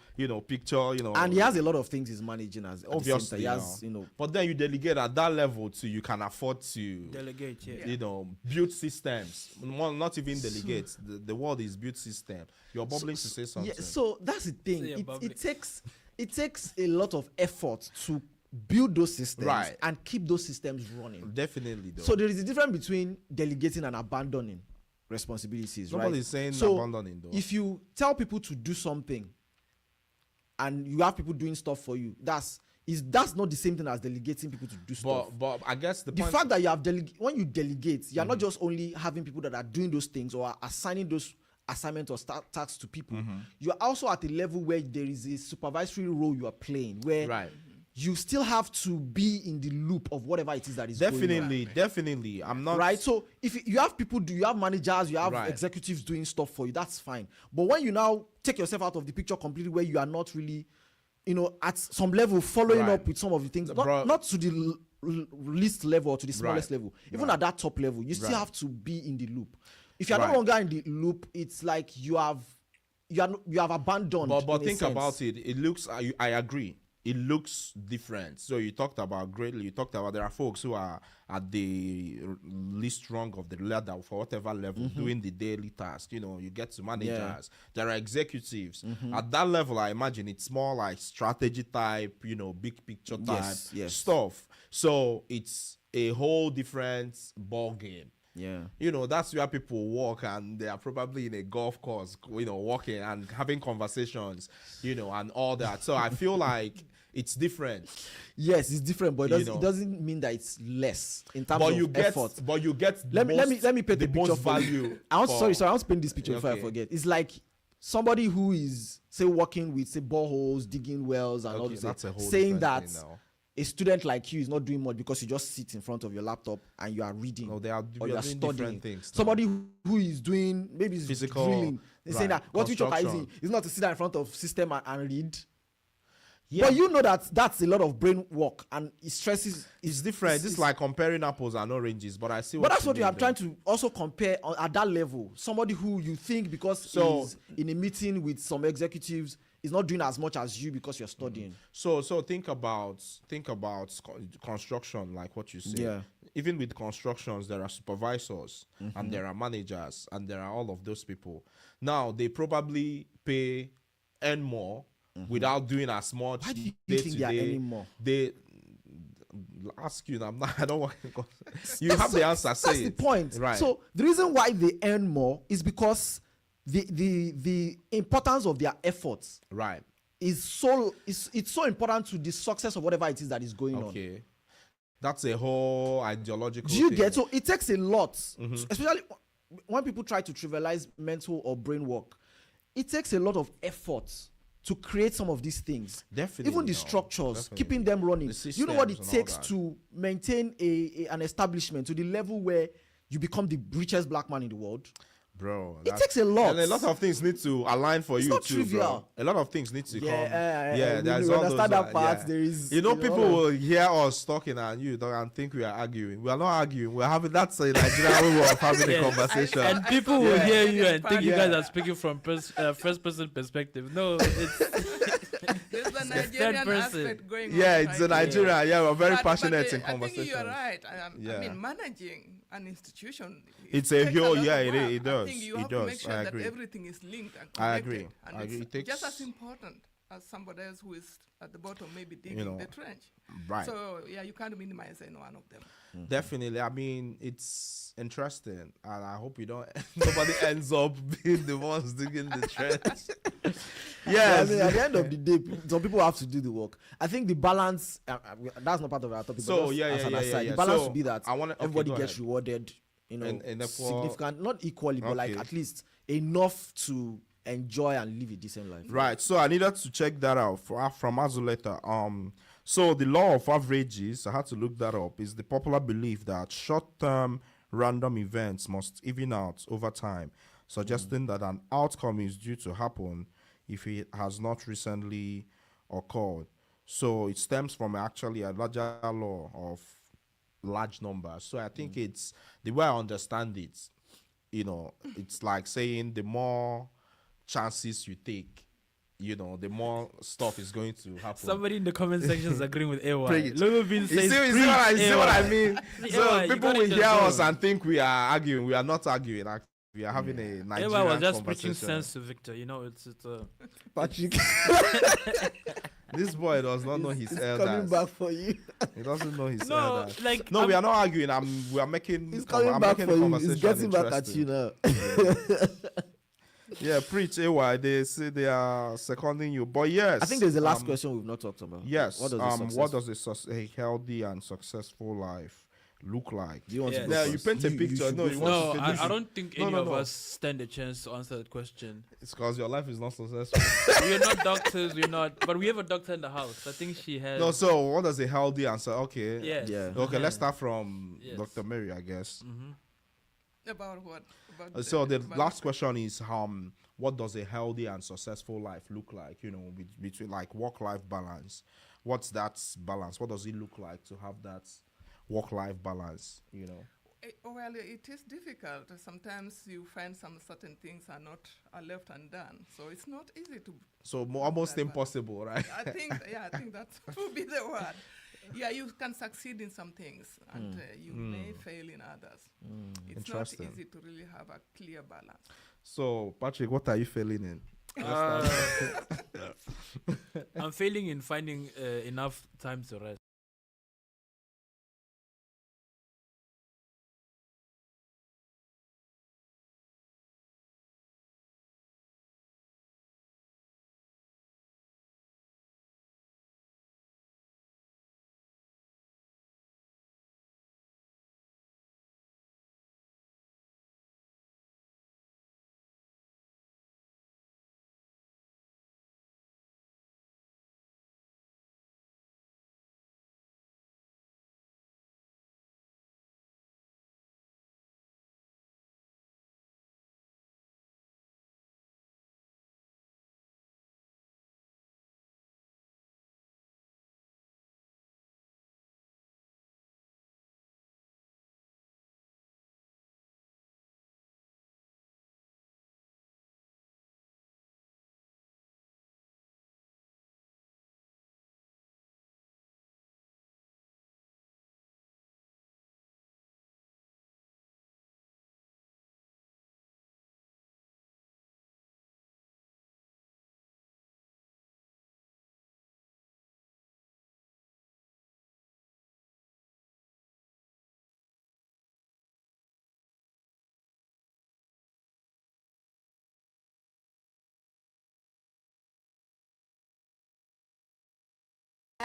picture, And he has a lot of things he's managing as obviously. He has, But then you delegate at that level too. You can afford to Delegate, yeah. build systems. Not even delegate. The world is built system. You're bubbling to say something. Yeah, so that's the thing. So you're bubbling. It takes a lot of effort to build those systems Right. and keep those systems running. Definitely, though. So there is a difference between delegating and abandoning responsibilities, right? Nobody's saying so abandoning, though. if you tell people to do something and you have people doing stuff for you, that's not the same thing as delegating people to do stuff. But I guess the The point. fact that you have when you delegate, you're not just only having people that are doing those things or are assigning those assignments or tasks to people. You're also at a level where there is a supervisory role you are playing, where Right. you still have to be in the loop of whatever it is that is going on. Definitely. I'm not. Right, so if you have people you have managers, you have Right. executives doing stuff for you, that's fine. But when you now take yourself out of the picture completely, where you are not really, at some level following Right. up with some of the things, Bro- not to the least level or to the smallest Right. level, even Right. at that top level, you still Right. have to be in the loop. If you're Right. no longer in the loop, it's like you have abandoned. But in a think sense. about it. It looks. I agree. It looks different. So you talked about greatly. You talked about there are folks who are at the least rung of the ladder for whatever level doing the daily task. You get to managers. There are executives at that level. I imagine it's more like strategy type. Big picture type Yes. stuff. So it's a whole different ball game. Yeah. You know, that's where people walk and they are probably in a golf course, you know, walking and having conversations, you know, and all that. So I feel like it's different. Yes, it's different, but it doesn't mean that it's less in terms of effort. But you get let me paint the picture most for value. you. I want to paint this picture before I forget. It's like somebody who is, say, working with, say, boreholes, digging wells and all this, saying that a student like you is not doing much because you just sit in front of your laptop and you are reading or you are studying. Things, somebody who is doing maybe physical drilling, saying that what which is easy is not to sit down in front of system and read. Yeah. But you know that that's a lot of brain work and it stresses. It's different. This is like comparing apples and oranges, but I see. But that's what I'm trying to also compare at that level. Somebody who you think because he's in a meeting with some executives is not doing as much as you because you're studying. So think about construction, like what you said. Yeah. Even with constructions, there are supervisors and there are managers and there are all of those people. Now they probably earn more without doing as much. Why do you think they are earning more? They ask you. I don't want. You have the answer. Say that's the point. Right. So the reason why they earn more is because the importance of their efforts. Right. It's so important to the success of whatever it is that is going on. Okay. That's a whole ideological. Do you thing. get? So it takes a lot, especially when people try to trivialize mental or brain work. It takes a lot of effort to create some of these things. Definitely. Even the structures, keeping them running. You know what it takes to maintain an establishment to the level where you become the richest black man in the world? Bro, it takes a lot. And a lot of things need to align for you not too, trivial. bro. A lot of things need to come. There's all understand that part. There is, you know, people will hear us talking and think we are arguing. We are not arguing. We're having that's a Nigerian way of having a conversation. And people will hear you and think you guys are speaking from first person perspective. No, it's there's a Nigerian aspect going on. Yeah, it's a Nigeria. Yeah, we're very passionate in I conversation. think you're right. I mean, managing an institution. It's a whole, it does. I think you have to make sure that everything is linked and connected. I agree. And it's just as important as somebody else who is at the bottom, maybe digging the trench. Right. So, you can't minimize any one of them. Definitely. I mean, it's interesting. And I hope nobody ends up being the ones digging the trench. Yes. I mean, at the end of the day, some people have to do the work. I think the balance, that's not part of our topic. So, The balance would be that everybody gets rewarded, significant, not equally, but like at least enough to enjoy and live a decent life. Right. So I needed to check that out from Azuleta. So the law of averages, I had to look that up, is the popular belief that short-term random events must even out over time, suggesting that an outcome is due to happen if it has not recently occurred. So it stems from actually a larger law of large numbers. So I think it's the way I understand it, it's like saying the more chances you take, the more stuff is going to happen. Somebody in the comment section is agreeing with AY. You see what I mean? So people will hear us and think we are arguing. We are not arguing. We are having a Nigerian AY was just conversation. preaching sense to Victor. It's Patrick. This boy does not know his elders. Coming back for you. He doesn't know his No, elders. like we are not arguing. We are making. He's coming back for you. He's getting back at you now. Yeah, preach AY. They say they are seconding you, but yes, I think there's the last question we've not talked about. Yes, what does a healthy and successful life look like? Do you want to go you paint a picture. I don't think any of us stand a chance to answer that question. It's because your life is not successful. We're not doctors. But we have a doctor in the house. I think she has. No, so what does a healthy answer? Okay. Yes. Yeah. Okay, let's start from Dr. Mary, I guess. About what? So the last question is, what does a healthy and successful life look like? Between like work-life balance. What's that balance? What does it look like to have that work-life balance? Well, it is difficult. Sometimes you find some certain things are left undone. So it's not easy to. So almost impossible, right? I think that would be the word. Yeah, you can succeed in some things and you may fail in others. It's not easy to really have a clear balance. So, Patrick, what are you failing in? I'm failing in finding enough time to rest.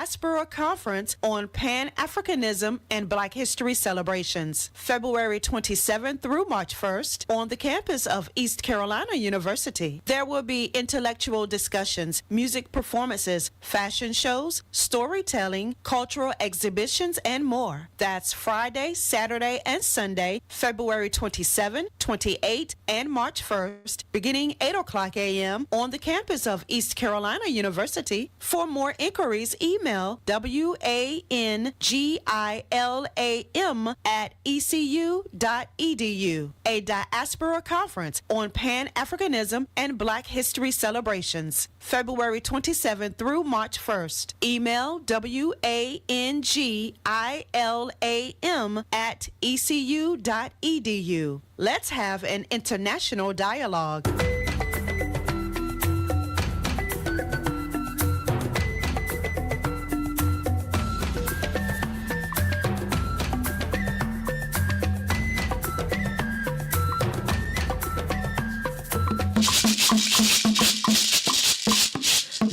Diaspora Conference on Pan-Africanism and Black History Celebrations, February 27th through March 1st on the campus of East Carolina University. There will be intellectual discussions, music performances, fashion shows, storytelling, cultural exhibitions, and more. That's Friday, Saturday, and Sunday, February 27, 28, and March 1st, beginning 8 o'clock a.m. on the campus of East Carolina University. For more inquiries, email wangilam@ecu.edu. A diaspora conference on Pan-Africanism and Black History Celebrations, February 27th through March 1st. Email wangilam@ecu.edu. Let's have an international dialogue.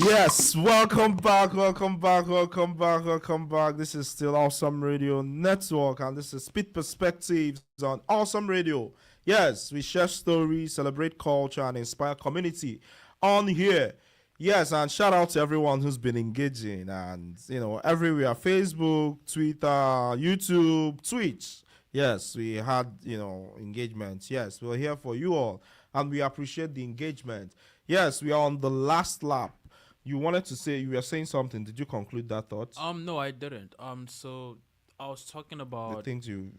Yes, welcome back. This is still Awesome Radio Network, and this is Pitt Perspectives on Awesome Radio. Yes, we share stories, celebrate culture, and inspire community on here. Yes, and shout out to everyone who's been engaging, and everywhere: Facebook, Twitter, YouTube, Twitch. Yes, we had engagement. Yes, we're here for you all, and we appreciate the engagement. Yes, we are on the last lap. You were saying something. Did you conclude that thought? No, I didn't. So I was talking about The things you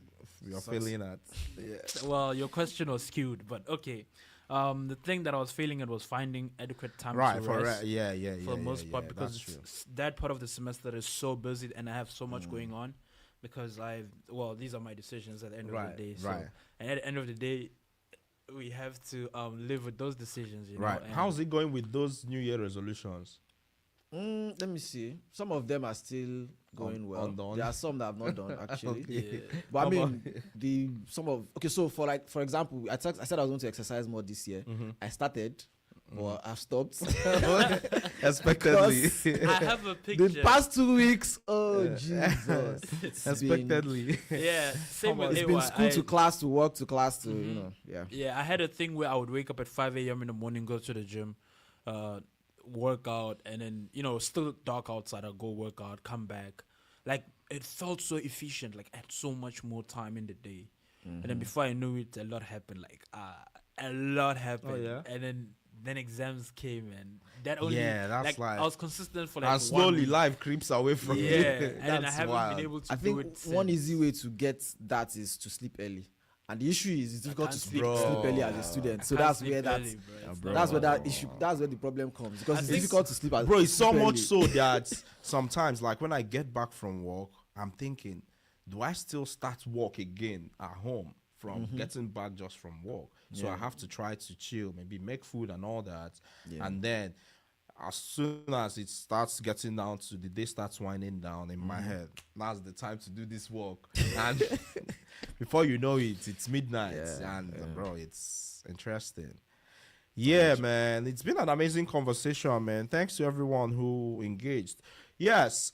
are failing at. Yeah. Well, your question was skewed, but okay. The thing that I was failing at was finding adequate time Right, to for rest. for the most part, because that's true. that part of the semester is so busy and I have so much going on. Because these are my decisions at the end of the day. So, right. And at the end of the day, we have to live with those decisions. Right. And How's it going with those New Year resolutions? Let me see. Some of them are still going well. Undone. There are some that I've not done actually. Okay. Yeah. But I mean, so for example, I said I was going to exercise more this year. I started, but I've stopped. Expectedly. I have a picture. The past 2 weeks, Jesus. Expectedly. Yeah, same with It's AY. been school to class to work to class to, yeah. Yeah, I had a thing where I would wake up at 5 a.m. in the morning, go to the gym, work out, and then, still dark outside, I'll go work out, come back. Like, it felt so efficient. Like, I had so much more time in the day. And then before I knew it, a lot happened. A lot happened. Oh, yeah? And then exams came, and that only... that's I was consistent for and 1 slowly week. life creeps away from you. Yeah, and then I That's haven't wild. been able to I do think it one since. easy way to get that is to sleep early. And the issue is it's difficult to can't sleep, sleep, sleep early as a student. So Can't that's sleep where early, bro. that's where that issue, that's where the problem comes. Because I it's think- difficult to sleep as Bro, it's so sleep much early. so that sometimes, like when I get back from work, I'm thinking, do I still start work again at home from getting back just from work? So I have to try to chill, maybe make food and all that. Yeah. And then as soon as it starts getting down to the day starts winding down in my head, that's the time to do this work. And before you know it, it's midnight. Bro, it's interesting. Yeah, man. It's been an amazing conversation, man. Thanks to everyone who engaged. Yes,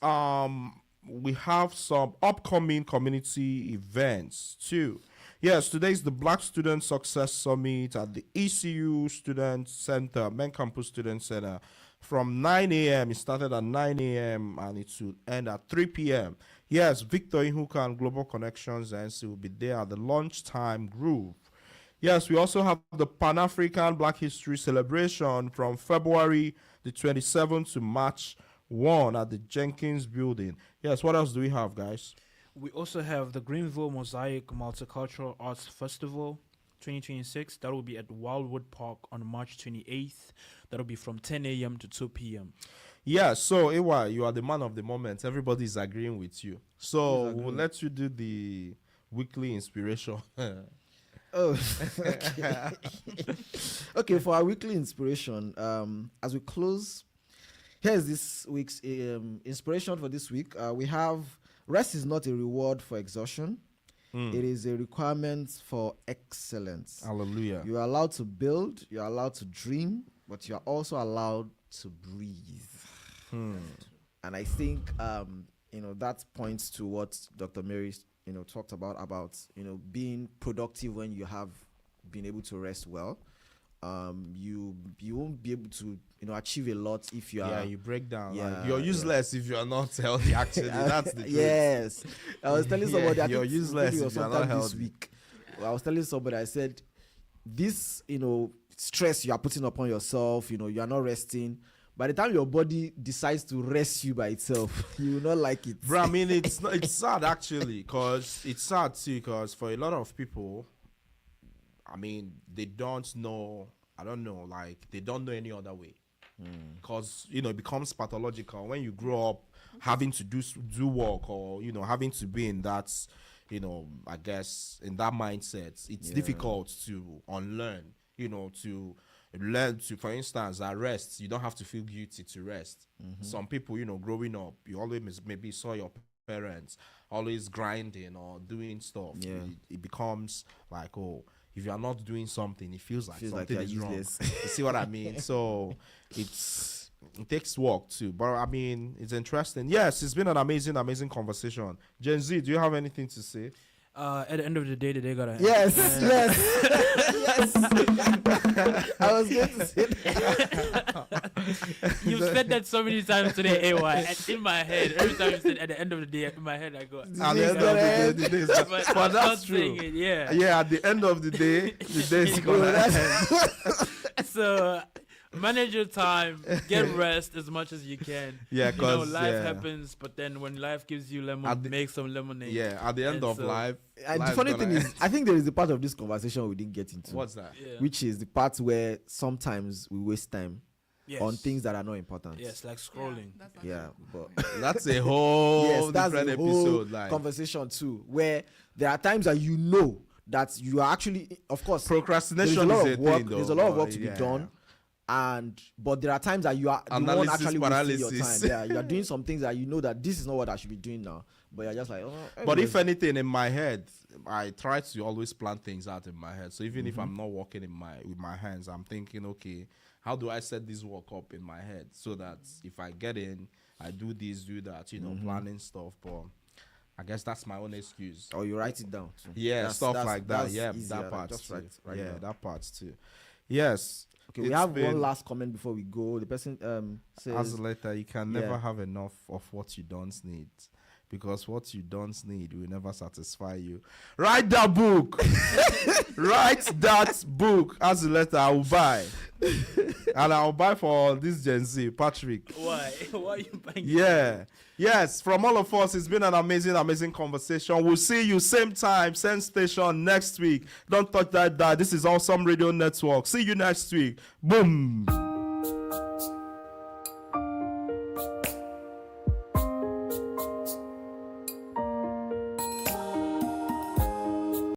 we have some upcoming community events too. Yes, today is the Black Student Success Summit at the ECU Student Center, Main Campus Student Center, from 9 a.m. It started at 9 a.m. and it will end at 3 p.m. Yes, Victor Ihuka and Global Connections and will be there at the lunchtime groove. Yes, we also have the Pan-African Black History Celebration from February the 27th to March 1 at the Jenkins Building. Yes, what else do we have, guys? We also have the Greenville Mosaic Multicultural Arts Festival 2026. That will be at Wildwood Park on March 28th. That will be from 10 a.m. to 2 p.m. Yeah, so AY, you are the man of the moment. Everybody's agreeing with you. So we'll let you do the weekly inspiration. Oh, okay. Okay, for our weekly inspiration, as we close, here's this week's inspiration for this week. We have rest is not a reward for exhaustion. It is a requirement for excellence. Hallelujah. You are allowed to build, you are allowed to dream, but you are also allowed to breathe. And I think that points to what Dr. Mary talked about being productive when you have been able to rest well. You won't be able to achieve a lot if you are you break down. Like, you're useless if you are not healthy. Actually, that's the truth. Yes, I was telling somebody you're useless if you're not healthy. This week, I was telling somebody, I said, this stress you are putting upon yourself, you are not resting. By the time your body decides to rest you by itself, you will not like it. Bro, I mean, it's sad actually, because it's sad too, because for a lot of people, I mean, they don't know. I don't know, like they don't know any other way, because it becomes pathological when you grow up having to do work, or having to be in that, I guess in that mindset. It's difficult to unlearn. To learn to, for instance, at rest, you don't have to feel guilty to rest. Some people, growing up, you always maybe saw your parents always grinding or doing stuff. It becomes like, oh, if you are not doing something, it feels like something is wrong. You see what I mean? So it takes work too. But I mean, it's interesting. Yes, it's been an amazing conversation. Gen Z, do you have anything to say? At the end of the day gotta end. Yes. I was going to say that. You've said that so many times today, AY. And in my head, every time you said at the end of the day, in my head I go, at the end of the day, but that's true. Yeah, at the end of the day, the day's gonna end. So manage your time, get rest as much as you can. Yeah, because life happens, but then when life gives you lemon, make some lemonade. Yeah, at the end of life. And the funny thing is, I think there is a part of this conversation we didn't get into. What's that? Yeah. Which is the part where sometimes we waste time on things that are not important. Yes, like scrolling. But that's a whole different episode. Like conversation too, where there are times that that you are actually, of course, procrastination there's a lot is of work. thing, There's a lot of work to be done. But there are times that you are analysis actually wasting your paralysis. time. Yeah, you are doing some things that that this is not what I should be doing now. But you're just like, But if anything, in my head, I try to always plan things out in my head. So even if I'm not working with my hands, I'm thinking, okay, how do I set this work up in my head so that if I get in, I do this, do that, planning stuff. But I guess that's my own excuse. Or you write it down. Too. Yeah, stuff like that. Yeah, easier, that part just too. right Yeah, now. that part too. Yes. Okay, we have one last comment before we go. The person says, as a letter, you can never have enough of what you don't need, because what you don't need will never satisfy you. Write that book. Write that book. As a letter, I will buy. And I'll buy for this Gen Z, Patrick. Why? Why are you buying? Yeah. Yes, from all of us, it's been an amazing conversation. We'll see you same time, same station next week. Don't touch that. This is Awesome Radio Network. See you next week. Boom.